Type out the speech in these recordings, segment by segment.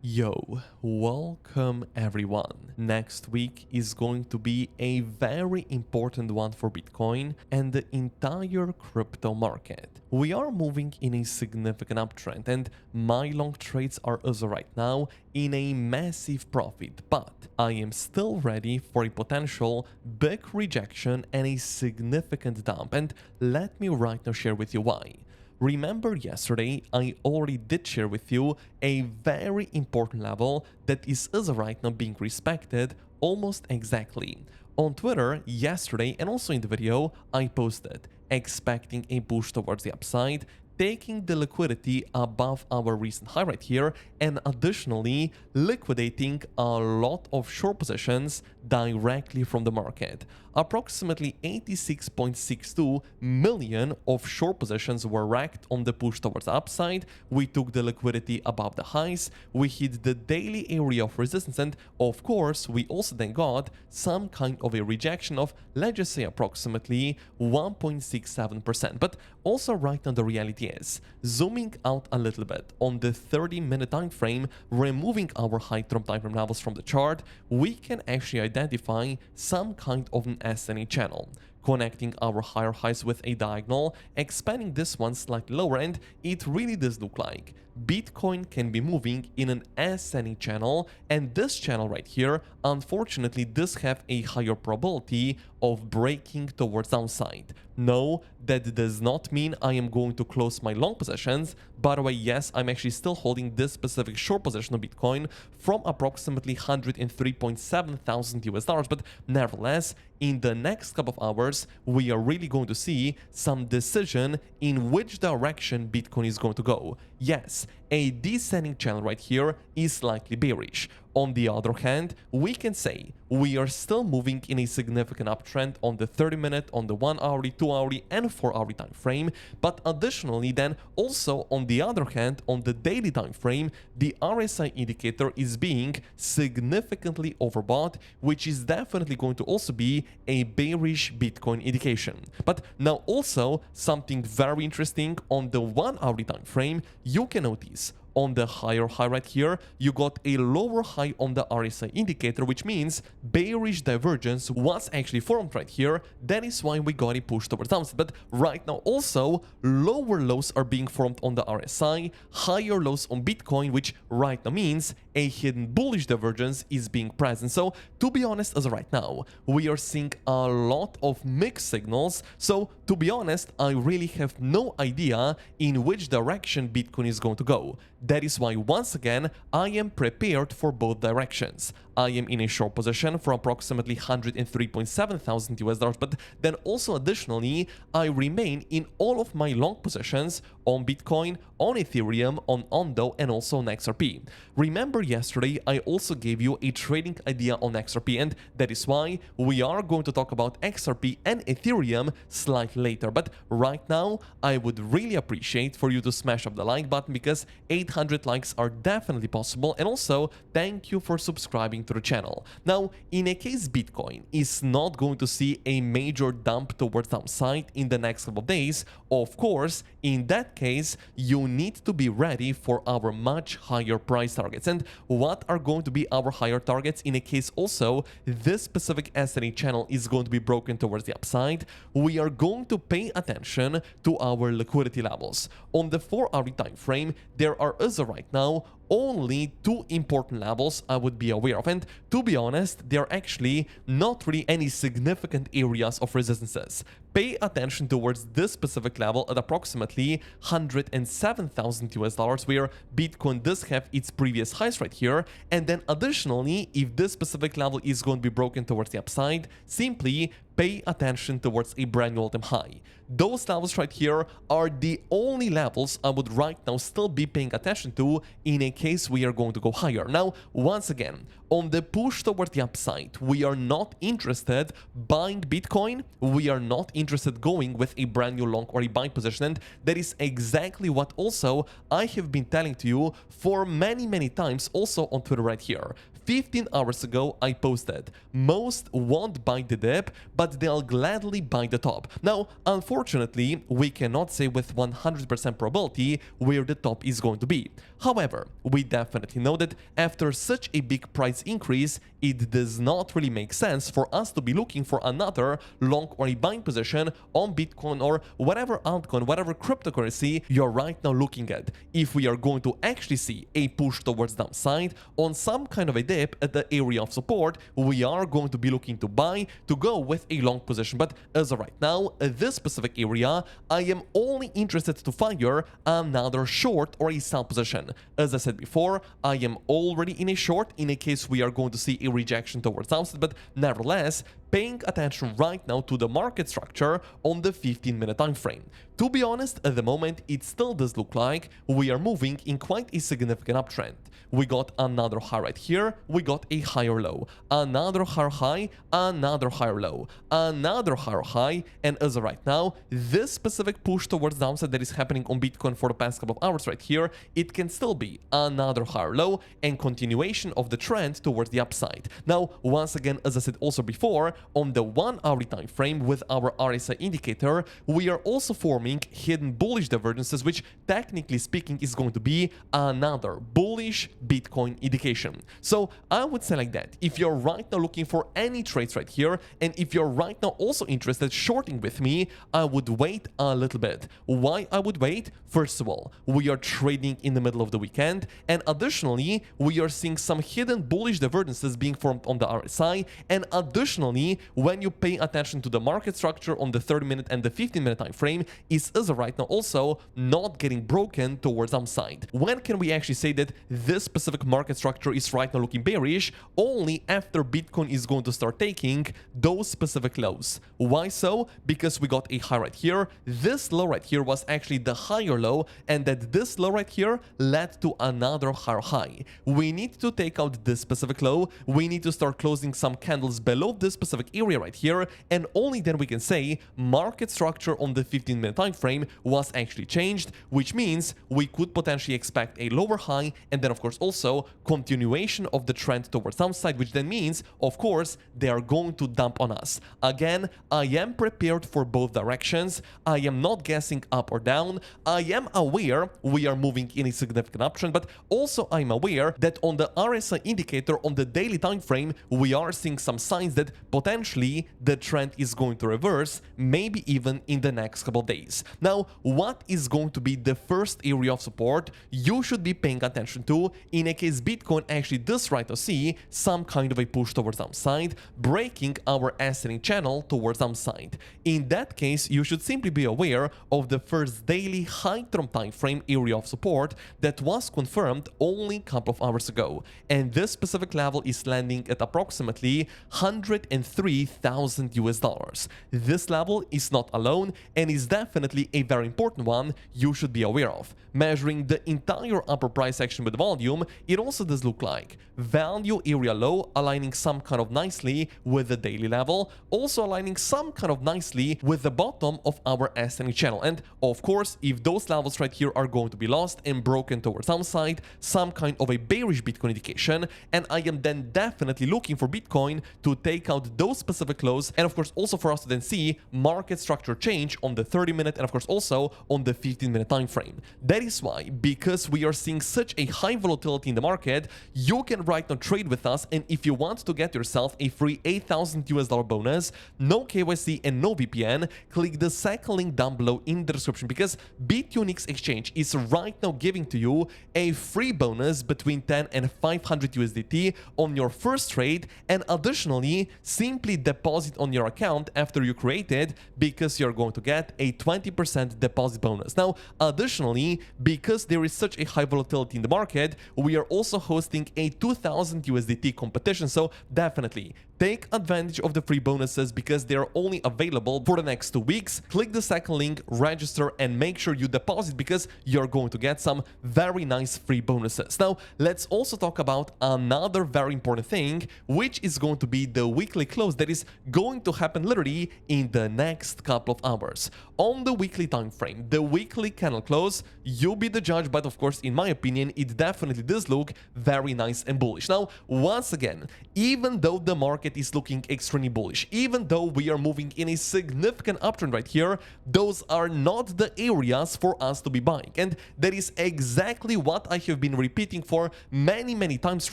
Yo, welcome everyone. Next week is going to be a very important one for Bitcoin and the entire crypto market. We are moving in a significant uptrend and my long trades are also right now in a massive profit, but I am still ready for a potential big rejection and a significant dump, and let me right now share with you why. Remember yesterday I already did share with you a very important level that is right now being respected almost exactly. On Twitter yesterday and also in the video I posted expecting a push towards the upside, taking the liquidity above our recent high right here, and additionally liquidating a lot of short positions directly from the market. Approximately 86.62 million of short positions were racked on the push towards the upside. We took the liquidity above the highs, we hit the daily area of resistance, and of course we also then got some kind of a rejection of, let's just say, approximately 1.67%. But also right now the reality is, zooming out a little bit on the 30-minute time frame, removing our high term time frame levels from the chart, we can actually identify some kind of an S&A channel, connecting our higher highs with a diagonal, expanding this one slightly lower, and it really does look like Bitcoin can be moving in an S&A channel, and this channel right here unfortunately does have a higher probability of breaking towards downside. No, that does not mean I am going to close my long positions. By the way, yes, I'm actually still holding this specific short position of Bitcoin from approximately 103.7 thousand US dollars, but nevertheless, in the next couple of hours, we are really going to see some decision in which direction Bitcoin is going to go. Yes, a descending channel right here is slightly bearish. On the other hand, we can say we are still moving in a significant uptrend on the 30-minute, on the 1-hourly, 2-hourly, and 4-hourly time frame. But additionally, then also on the other hand, on the daily time frame, the RSI indicator is being significantly overbought, which is definitely going to also be a bearish Bitcoin indication. But now also something very interesting on the 1-hourly time frame, you can notice on the higher high right here, you got a lower high on the RSI indicator, which means bearish divergence was actually formed right here. That is why we got a push towards downside. But right now also, lower lows are being formed on the RSI, higher lows on Bitcoin, which right now means a hidden bullish divergence is being present. So to be honest, as of right now, we are seeing a lot of mixed signals. So to be honest, I really have no idea in which direction Bitcoin is going to go. That is why, once again, I am prepared for both directions. I am in a short position for approximately 103.7 thousand US dollars, but then also additionally, I remain in all of my long positions on Bitcoin, on Ethereum, on Ondo, and also on XRP. Remember yesterday, I also gave you a trading idea on XRP, and that is why we are going to talk about XRP and Ethereum slightly later. But right now, I would really appreciate for you to smash up the like button, because 800 likes are definitely possible, and also thank you for subscribing to the channel. Now, in a case Bitcoin is not going to see a major dump towards downside in the next couple of days, of course, in that case, you need to be ready for our much higher price targets. And what are going to be our higher targets in a case also this specific S&A channel is going to be broken towards the upside? We are going to pay attention to our liquidity levels. On the 4-hourly time frame, there are as of right now only two important levels I would be aware of, and to be honest, they are actually not really any significant areas of resistances. Pay attention towards this specific level at approximately 107,000 US dollars, where Bitcoin does have its previous highs right here, and then additionally, if this specific level is going to be broken towards the upside, simply pay attention towards a brand new all-time high. Those levels right here are the only levels I would right now still be paying attention to in a case we are going to go higher. Now, once again, on the push toward the upside, we are not interested buying Bitcoin. We are not interested going with a brand new long or a buying position. And that is exactly what also I have been telling to you for many times also on Twitter right here. 15 hours ago, I posted, most won't buy the dip, but but they'll gladly buy the top. Now, unfortunately, we cannot say with 100% probability where the top is going to be. However, we definitely know that after such a big price increase, it does not really make sense for us to be looking for another long or a buying position on Bitcoin or whatever altcoin, whatever cryptocurrency you're right now looking at. If we are going to actually see a push towards downside on some kind of a dip at the area of support, we are going to be looking to buy, to go with a long position. But as of right now, at this specific area, I am only interested to fire another short or a sell position. As I said before, I am already in a short in a case we are going to see a rejection towards downside, but nevertheless, paying attention right now to the market structure on the 15-minute time frame. To be honest, at the moment, it still does look like we are moving in quite a significant uptrend. We got another high right here, we got a higher low, another higher high, another higher low, another higher high, and as of right now, this specific push towards downside that is happening on Bitcoin for the past couple of hours right here, it can still be another higher low and continuation of the trend towards the upside. Now, once again, as I said also before, on the 1 hourly time frame with our RSI indicator, we are also forming hidden bullish divergences, which technically speaking is going to be another bullish Bitcoin indication. So I would say like that, if you're right now looking for any trades right here, and if you're right now also interested shorting with me, I would wait a little bit. Why I would wait? First of all, we are trading in the middle of the weekend, and additionally, we are seeing some hidden bullish divergences being formed on the RSI, and additionally, when you pay attention to the market structure on the 30-minute and the 15-minute time frame, is as of right now also not getting broken towards downside. When can we actually say that this specific market structure is right now looking bearish? Only after Bitcoin is going to start taking those specific lows. Why so? Because we got a high right here, this low right here was actually the higher low, and that this low right here led to another higher high. We need to take out this specific low, we need to start closing some candles below this specific area right here, and only then we can say market structure on the 15-minute time frame was actually changed, which means we could potentially expect a lower high, and then of course also continuation of the trend towards downside, which then means of course they are going to dump on us. Again, I am prepared for both directions. I am not guessing up or down. I am aware we are moving in a significant uptrend, but also I'm aware that on the RSI indicator on the daily time frame, we are seeing some signs that potentially the trend is going to reverse, maybe even in the next couple of days. Now, what is going to be the first area of support you should be paying attention to in a case Bitcoin actually does right to see some kind of a push towards downside, breaking our ascending channel towards downside? In that case, you should simply be aware of the first daily high-term time frame area of support that was confirmed only a couple of hours ago, and this specific level is landing at approximately 103,000 US dollars. This level is not alone and is definitely a very important one you should be aware of. Measuring the entire upper price action with volume, it also does look like value area low aligning some kind of nicely with the daily level, also aligning some kind of nicely with the bottom of our ascending channel. And of course, if those levels right here are going to be lost and broken towards downside, some kind of a bearish Bitcoin indication, and I am then definitely looking for Bitcoin to take out those specific lows, and of course also for us to then see market structure change on the 30-minute and of course also on the 15-minute time frame. That is why, because we are seeing such a high volatility in the market, you can right now trade with us, and if you want to get yourself a free 8,000 US dollar bonus, no KYC and no VPN, click the second link down below in the description, because Bitunix Exchange is right now giving to you a free bonus between 10 and 500 USDT on your first trade, and additionally simply deposit on your account after you create it, because you're going to get a 20% deposit bonus. Now, additionally, because there is such a high volatility in the market, we are also hosting a 2,000 USDT competition, so definitely take advantage of the free bonuses because they are only available for the next 2 weeks. Click the second link, register, and make sure you deposit because you're going to get some very nice free bonuses. Now, let's also talk about another very important thing, which is going to be the weekly close that is going to happen literally in the next couple of hours. On the weekly time frame, the weekly candle close, you be the judge, but of course, in my opinion, it definitely does look very nice and bullish. Now, once again, even though the market is looking extremely bullish, even though we are moving in a significant uptrend right here, those are not the areas for us to be buying. And that is exactly what I have been repeating for many times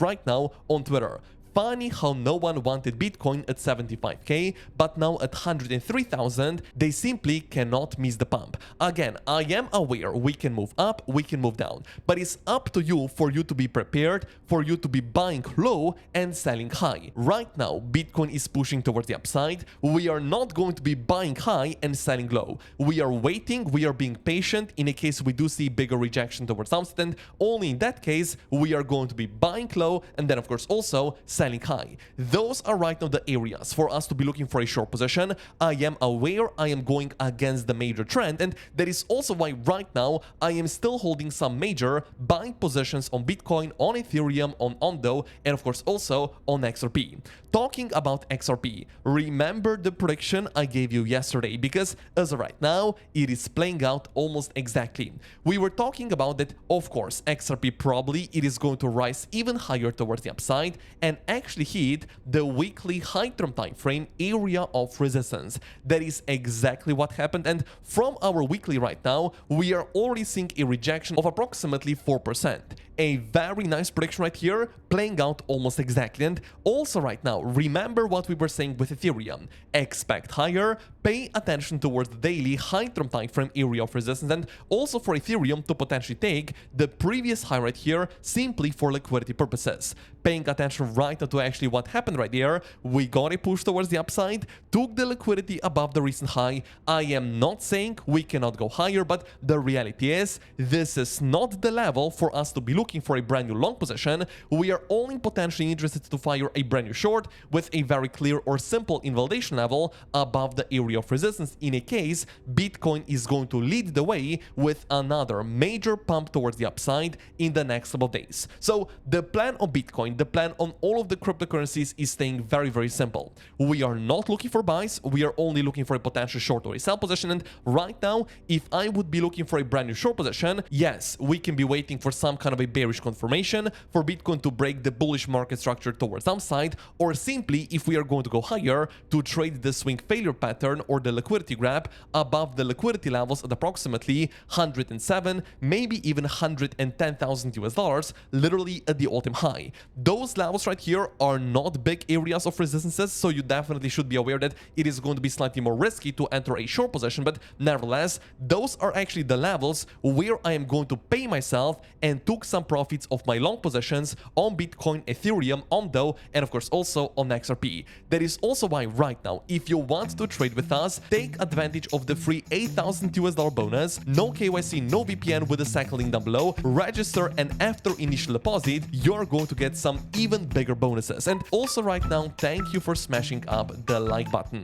right now on Twitter. Funny how no one wanted Bitcoin at 75k, but now at 103,000, they simply cannot miss the pump. Again, I am aware we can move up, we can move down, but it's up to you for you to be prepared, for you to be buying low and selling high. Right now, Bitcoin is pushing towards the upside. We are not going to be buying high and selling low. We are waiting, we are being patient in a case we do see bigger rejection towards downside, and only in that case, we are going to be buying low and then of course also selling high. Those are right now the areas for us to be looking for a short position. I am aware I am going against the major trend, and that is also why right now I am still holding some major buying positions on Bitcoin, on Ethereum, on Ondo, and of course also on XRP. Talking about XRP, remember the prediction I gave you yesterday, because as of right now, it is playing out almost exactly. We were talking about that, of course, XRP probably it is going to rise even higher towards the upside and actually hit the weekly high-term time frame area of resistance. That is exactly what happened, and from our weekly right now, we are already seeing a rejection of approximately 4%. A very nice prediction right here, playing out almost exactly. And also right now, remember what we were saying with Ethereum. Expect higher, pay attention towards the daily high-term time frame area of resistance, and also for Ethereum to potentially take the previous high right here simply for liquidity purposes. Paying attention right now to actually what happened right there, we got a push towards the upside, took the liquidity above the recent high. I am not saying we cannot go higher, but the reality is this is not the level for us to be looking for a brand new long position. We are only potentially interested to fire a brand new short with a very clear or simple invalidation level above the area of resistance in a case Bitcoin is going to lead the way with another major pump towards the upside in the next couple of days. So the plan on Bitcoin, the plan on all of the cryptocurrencies is staying very simple. We are not looking for buys, we are only looking for a potential short or a sell position. And right now, if I would be looking for a brand new short position, yes, we can be waiting for some kind of a bearish confirmation for Bitcoin to break the bullish market structure towards downside, or simply if we are going to go higher to trade the swing failure pattern or the liquidity grab above the liquidity levels at approximately 107, maybe even 110,000 US dollars, literally at the all-time high. Those levels right here are not big areas of resistances, so you definitely should be aware that it is going to be slightly more risky to enter a short position, but nevertheless, those are actually the levels where I am going to pay myself and took some profits of my long positions on Bitcoin, Ethereum, Ondo, and of course also on XRP. That is also why right now, if you want to trade with us, take advantage of the free 8,000 US dollar bonus, no KYC, no VPN with the second link down below, register, and after initial deposit, you're going to get some even bigger bonuses. And also right now, thank you for smashing up the like button.